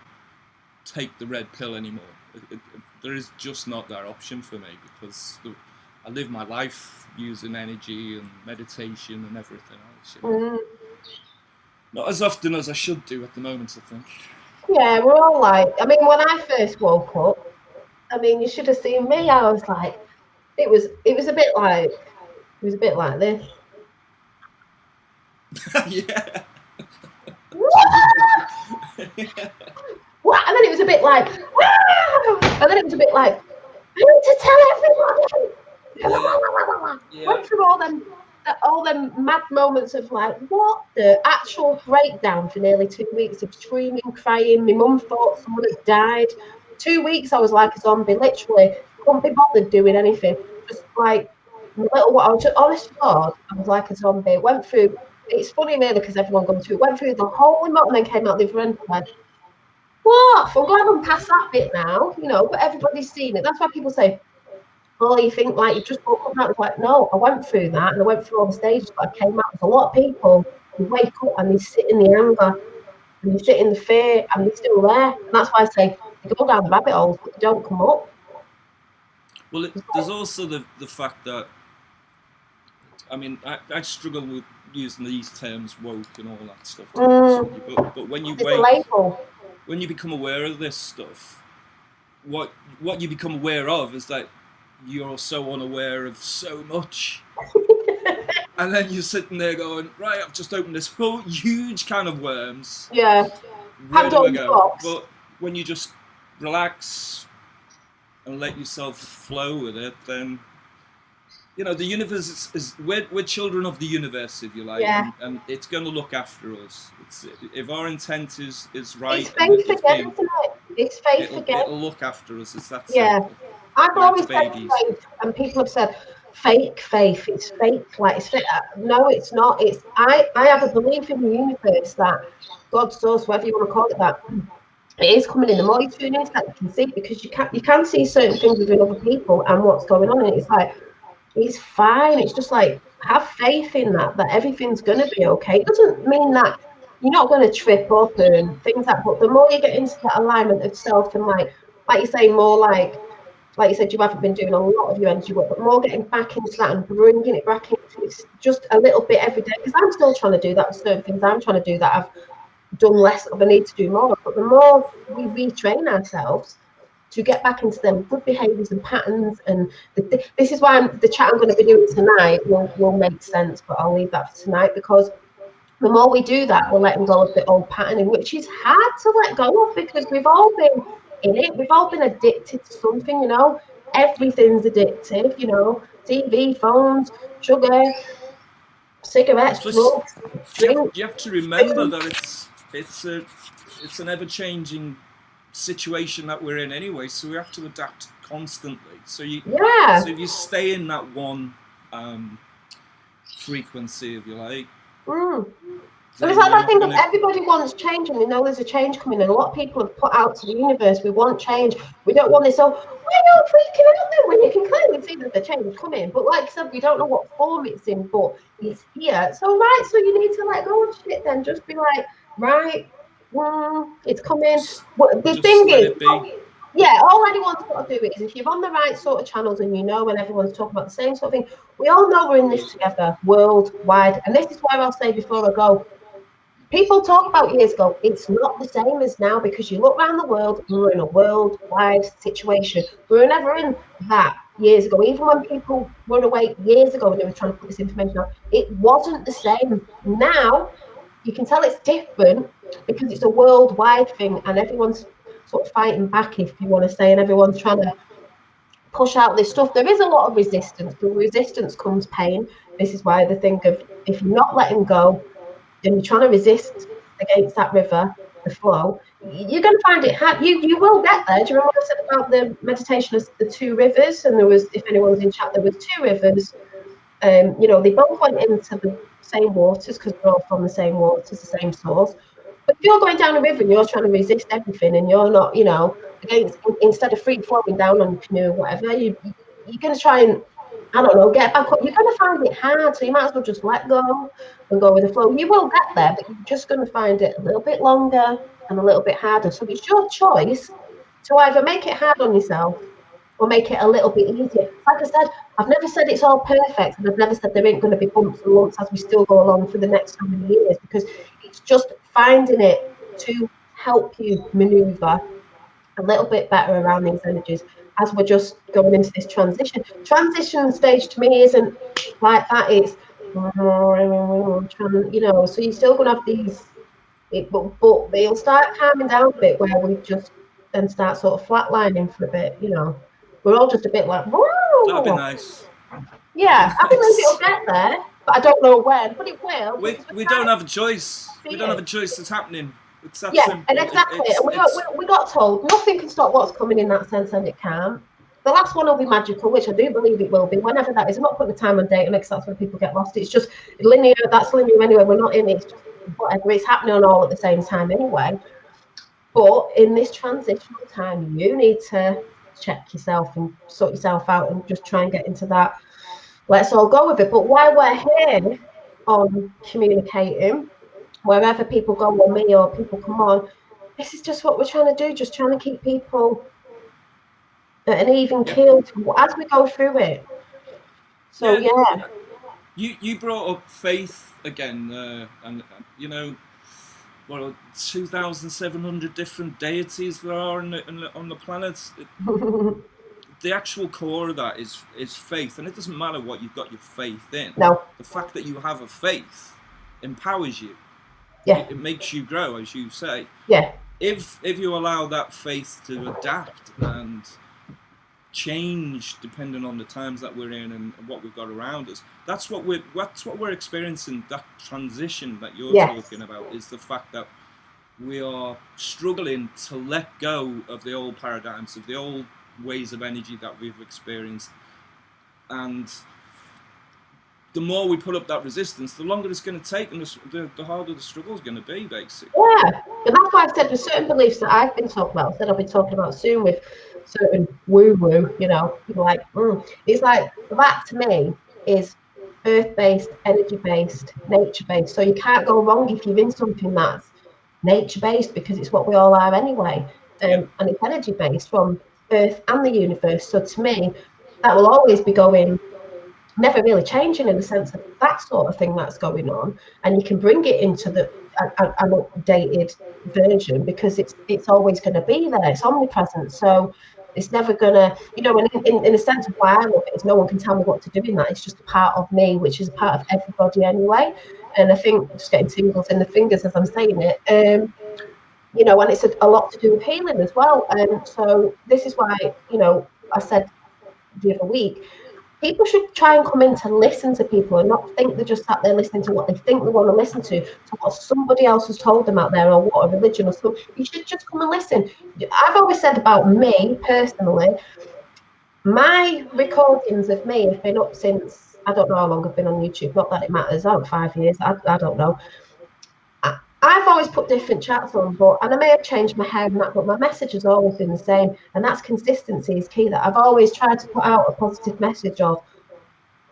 take the red pill anymore. There is just not that option for me because I live my life using energy and meditation and everything else. You know? Not as often as I should do at the moment, I think. Yeah, we're all like, I mean, when I first woke up, I mean, you should have seen me. I was like, it was a bit like this. Yeah. What? And then it was a bit like, and then it was a bit like, I need to tell everyone. Yeah. Went through all them mad moments of like, what the actual breakdown for nearly 2 weeks of screaming, crying. My mum thought someone had died. 2 weeks I was like a zombie, literally. Couldn't be bothered doing anything. Just like a little while. I was just, honest to God, I was like a zombie. Went through. It's funny really because everyone goes through. Went through the whole remote and then came out the other end. Like, what? I'm glad I'm past that bit now, you know. But everybody's seen it. That's why people say, "Oh, you think like you just woke up out?" It's like, no, I went through that and I went through all the stages. But I came out. There's a lot of people who wake up and they sit in the anger and they sit in the fear and they're still there. And that's why I say they go down the rabbit holes, but they don't come up. Well, there's also the fact that, I mean, I struggle with using these terms woke and all that stuff. But when you when you become aware of this stuff, what you become aware of is that you're so unaware of so much. And then you're sitting there going, right, I've just opened this whole huge can of worms. Yeah. Where do I go? But when you just relax and let yourself flow with it, then, you know, the universe we're children of the universe, if you like, and it's going to look after us. If our intent is right, it's faith again, isn't it? It's faith again. It'll look after us. It's that simple. I've always said babies. faith, and people have said fake faith. It's fake. Like it's fake. No, it's not. It's I have a belief in the universe that God source, whatever you want to call it, that it is coming in. The more you tune into that, you can see, because you can see certain things within other people and what's going on, and it's like, it's fine. It's just like, have faith in that everything's going to be okay. It doesn't mean that you're not going to trip up and things like that, but the more you get into that alignment of self, and like you say, more like you said, you haven't been doing a lot of your energy work, but more getting back into that and bringing it back into it just a little bit every day, because I'm still trying to do that with certain things. I'm trying to do that. I've done less of, I need to do more, but the more we retrain ourselves to get back into them good behaviours and patterns, and this is why the chat I'm going to be doing tonight will make sense, but I'll leave that for tonight, because the more we do that, we're letting go of the old patterning, which is hard to let go of, because we've all been in it. We've all been addicted to something, you know. Everything's addictive, you know. TV, phones, sugar, cigarettes, drugs, drink. You have to remember that it's an ever-changing situation that we're in anyway, so we have to adapt constantly. So if you stay in that one frequency, if you like. So it's like that thing of everybody wants change, and they know there's a change coming, and a lot of people have put out to the universe, we want change, we don't want this. So why not freaking out then, when you can clearly see there's a change coming? But like I said, we don't know what form it's in, but it's here. So so you need to let go of shit then. Just be like, right, it's coming. But the thing is, all anyone's got to do is, if you're on the right sort of channels and you know when everyone's talking about the same sort of thing, we all know we're in this together, worldwide. And this is why I'll say before I go, people talk about years ago, it's not the same as now, because you look around the world, we're in a worldwide situation. We were never in that years ago. Even when people were away years ago and they were trying to put this information out, it wasn't the same. Now, you can tell it's different because it's a worldwide thing, and everyone's sort of fighting back, if you want to say, and everyone's trying to push out this stuff. There is a lot of resistance. Through resistance comes pain. This is why the thing of, if you're not letting go and you're trying to resist against that river, the flow, you're going to find it hard. You will get there. Do you remember what I said about the meditation of the two rivers? And there was, if anyone's in chat, there was two rivers. You know, they both went into the same waters, because we're all from the same waters, the same source. But if you're going down a river and you're trying to resist everything, and you're not, you know, instead of free flowing down on your canoe, whatever, you're going to try and, I don't know, get back up. You're going to find it hard, so you might as well just let go and go with the flow. You will get there, but you're just going to find it a little bit longer and a little bit harder. So it's your choice to either make it hard on yourself or make it a little bit easier. Like I said, I've never said it's all perfect, and I've never said there ain't going to be bumps and lumps as we still go along for the next so many years, because it's just finding it to help you maneuver a little bit better around these energies as we're just going into this transition. Transition stage to me isn't like that. It's, you know, so you're still going to have these, but they'll start calming down a bit, where we just then start sort of flatlining for a bit, you know. We're all just a bit like, whoa. That'd be nice. Yeah, I believe it'll get there, but I don't know when, but it will. We don't have a choice. We don't have a choice. It's happening. It's that simple. And exactly. And we got told nothing can stop what's coming in that sense, and it can't. The last one will be magical, which I do believe it will be, whenever that is. I'm not putting the time and date on it, because that's where people get lost. It's just linear. That's linear anyway. We're not in it. It's just whatever. It's happening all at the same time anyway. But in this transitional time, you need to check yourself and sort yourself out, and just try and get into that. Let's all go with it. But while we're here on communicating, wherever people go on me or people come on, this is just what we're trying to do, just trying to keep people at an even keel as we go through it. So you brought up faith again, and you know, well, 2,700 different deities there are on the planet. The actual core of that is faith, and it doesn't matter what you've got your faith in. No. The fact that you have a faith empowers you. Yeah. It makes you grow, as you say. Yeah. If you allow that faith to adapt and change depending on the times that we're in and what we've got around us, that's what we're experiencing. That transition that you're talking about is the fact that we are struggling to let go of the old paradigms, of the old ways of energy that we've experienced, and the more we put up that resistance, the longer it's going to take, and the harder the struggle is going to be, basically. Yeah, and that's why I said there's certain beliefs that I've been talking about, that I'll be talking about soon with certain woo-woo, you know, people like, it's like, that to me is earth-based, energy-based, nature-based. So you can't go wrong if you're in something that's nature-based, because it's what we all are anyway. And it's energy-based from Earth and the universe. So to me, that will always be going, never really changing, in the sense of that sort of thing that's going on, and you can bring it into an updated version, because it's always going to be there. It's omnipresent, so it's never gonna, you know. And in a sense of why I love it is no one can tell me what to do in that. It's just a part of me, which is a part of everybody anyway. And I think just getting tingles in the fingers as I'm saying it, you know, and it's a lot to do with healing as well. And so this is why, you know, I said the other week, people should try and come in to listen to people, and not think they're just sat there listening to what they think they want to listen to what somebody else has told them out there, or what a religion or something. You should just come and listen. I've always said about me personally, my recordings of me have been up since, I don't know how long I've been on YouTube, not that it matters, 5 years, I don't know. I've always put different chats on, and I may have changed my hair and that, but my message has always been the same, and that's consistency is key. That I've always tried to put out a positive message of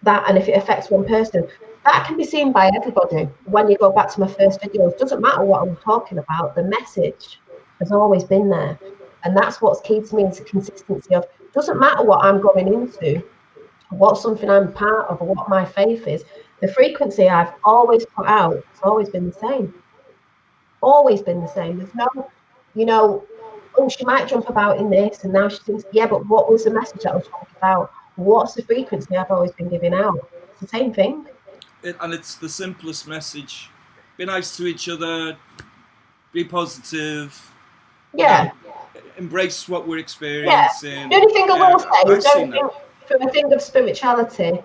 that, and if it affects one person, that can be seen by everybody. When you go back to my first videos, doesn't matter what I'm talking about, the message has always been there, and that's what's key to me, is the consistency of, doesn't matter what I'm going into, what something I'm part of, or what my faith is, the frequency I've always put out has always been the same. Always been the same. There's no, you know, oh, she might jump about in this, and now she thinks, yeah, but what was the message I was talking about? What's the frequency I've always been giving out? It's the same thing. And it's the simplest message. Be nice to each other. Be positive. Yeah. You know, embrace what we're experiencing. Yeah. The only thing I will say is, don't think from a thing of spirituality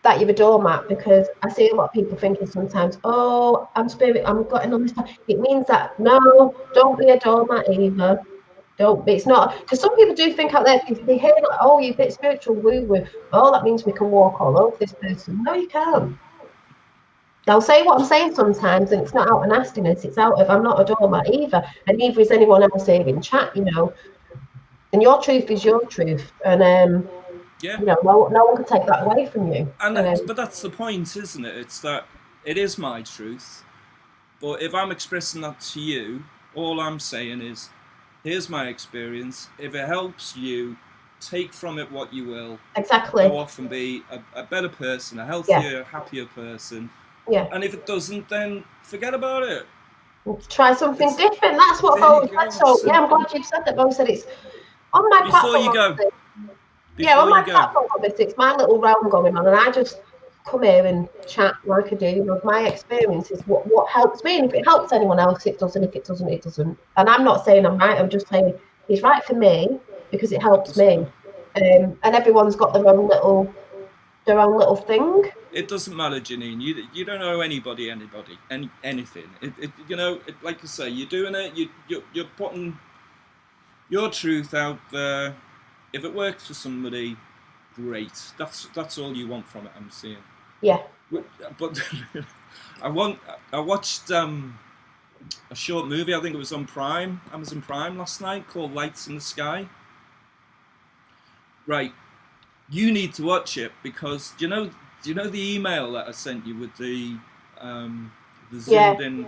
that you're a doormat, because I see a lot of people thinking sometimes, oh, I'm getting on this path. It means that, no, don't be a doormat either. Don't be. It's not, because some people do think out there, if they hear like, oh, you're a bit spiritual, woo-woo, oh, that means we can walk all over this person. No, you can't. They'll say what I'm saying sometimes, and it's not out of nastiness, it's out of, I'm not a doormat either, and neither is anyone else here in chat, you know. And your truth is your truth, and yeah, you know, no one can take that away from you. And but that's the point, isn't it? It's that it is my truth, but if I'm expressing that to you, all I'm saying is, here's my experience. If it helps you, take from it what you will. Exactly. Go off and be a better person, a healthier, happier person. Yeah. And if it doesn't, then forget about it. Try something different. That's what I've always said. So yeah, I'm glad you've said that. I've said it's on my platform. Before you go. Yeah, on my platform, obviously, it's my little realm going on, and I just come here and chat like I do. You know, my experience is what helps me, and if it helps anyone else, it doesn't. If it doesn't, it doesn't. And I'm not saying I'm right. I'm just saying it's right for me because it helps me. And everyone's got their own little thing. It doesn't matter, Janine. You don't owe anybody anything. You know, like I say, you're doing it. You're putting your truth out there. If it works for somebody, great. That's all you want from it. I'm seeing. Yeah. But I watched a short movie. I think it was on Amazon Prime last night, called Lights in the Sky. Right. You need to watch it, because do you know the email that I sent you with the zoomed in?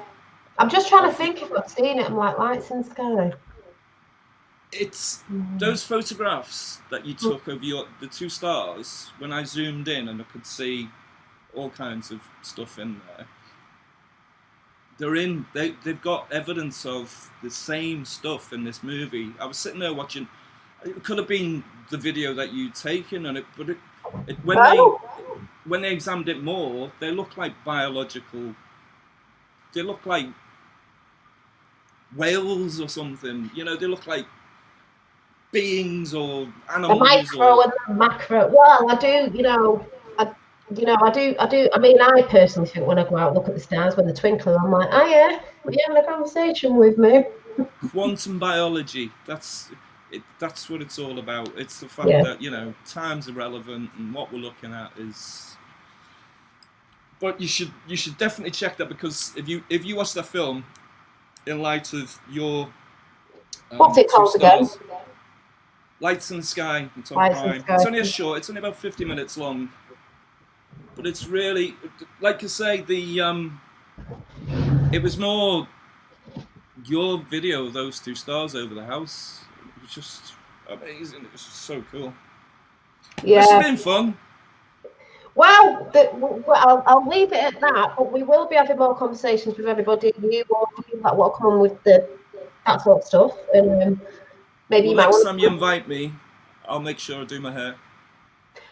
I'm just trying to think if I've seen it. I'm like, Lights in the Sky. It's those photographs that you took of the two stars. When I zoomed in and I could see all kinds of stuff in there. They've got evidence of the same stuff in this movie. I was sitting there watching. It could have been the video that you'd taken, when they examined it more, they look like biological. They look like whales or something. You know, they look like beings or animals. The micro and the macro. Well, I do. I mean, I personally think when I go out and look at the stars when they're twinkling, I'm like, oh yeah, you're having a conversation with me. Quantum biology. That's what it's all about. It's the fact that, you know, time's irrelevant, and what we're looking at is But you should definitely check that, because if you watch that film in light of your What's it two called again? stars, Lights in the Sky, it's on Lights in the Prime. Sky. It's only a short. It's only about 50 minutes long, but it's really, like I say, it was more your video of those two stars over the house. It was just amazing. It was just so cool. Yeah. This has been fun. Well, I'll leave it at that, but we will be having more conversations with everybody. You or you that will come on with that sort of stuff, and maybe you might next want time you invite me, I'll make sure I do my hair.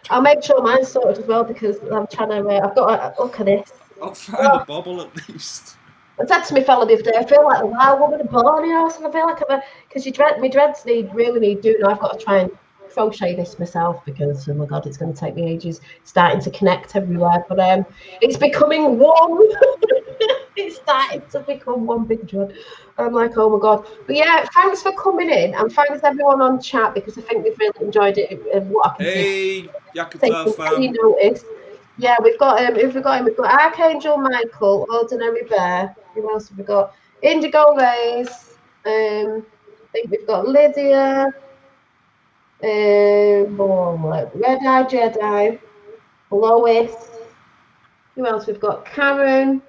I'll make sure mine's sorted as well, because I'm trying to. I've got to look at this. I'll find a bobble at least. I said to my fella the other day, I feel like a wild woman in Barney house, and I feel like because my dreads really need doing. I've got to try and crochet this myself, because oh my god, it's going to take me ages starting to connect everywhere. But it's becoming one. It's starting to become one big dread. I'm like, oh my god. But yeah, thanks for coming in, and thanks everyone on chat, because I think we've really enjoyed it. And what I can see. Yakuza fam. Notice. Yeah, we've got we've got Archangel Michael, Ordinary Bear. Who else have we got? Indigo Rays. I think we've got Lydia. Red Eye Jedi. Lois. Who else we've got? Karen.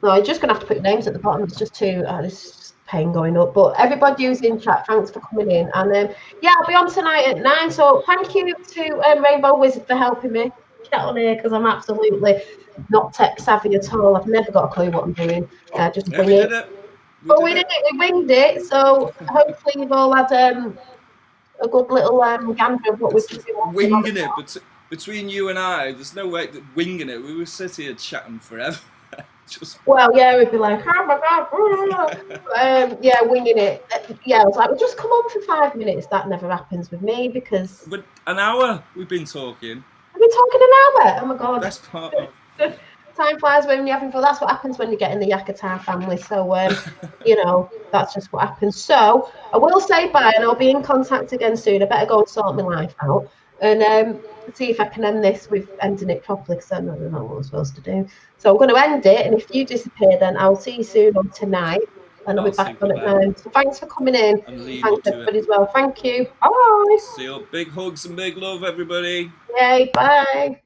No, you're just gonna have to put your names at the bottom. It's just too this is just pain going up. But everybody who's in chat, thanks for coming in. And yeah, I'll be on tonight at 9. So thank you to Rainbow Wizard for helping me get on here, because I'm absolutely not tech savvy at all. I've never got a clue what I'm doing. Just wing it. We did it. We winged it. So hopefully you've all had a good little gander of what we've just been winging it. But between you and I, there's no way that winging it. We were sitting here chatting forever. Well, yeah, we'd be like, oh my god, yeah, winging it. Yeah, I was like, well, just come on for 5 minutes. That never happens with me, because. But an hour we've been talking. We've been talking an hour. Oh my god. Best part of. Time flies when you're having fun. That's what happens when you get in the Yakutar family. So, you know, that's just what happens. So, I will say bye, and I'll be in contact again soon. I better go and sort my life out, and see if I can end this with ending it properly, because I don't know what I'm supposed to do. So I'm going to end it, and if you disappear, then I'll see you soon on tonight, and I'll be back on at 9. So thanks for coming in. Thanks everybody as well. Thank you. Bye. See you. Big hugs and big love, everybody. Yay. Bye.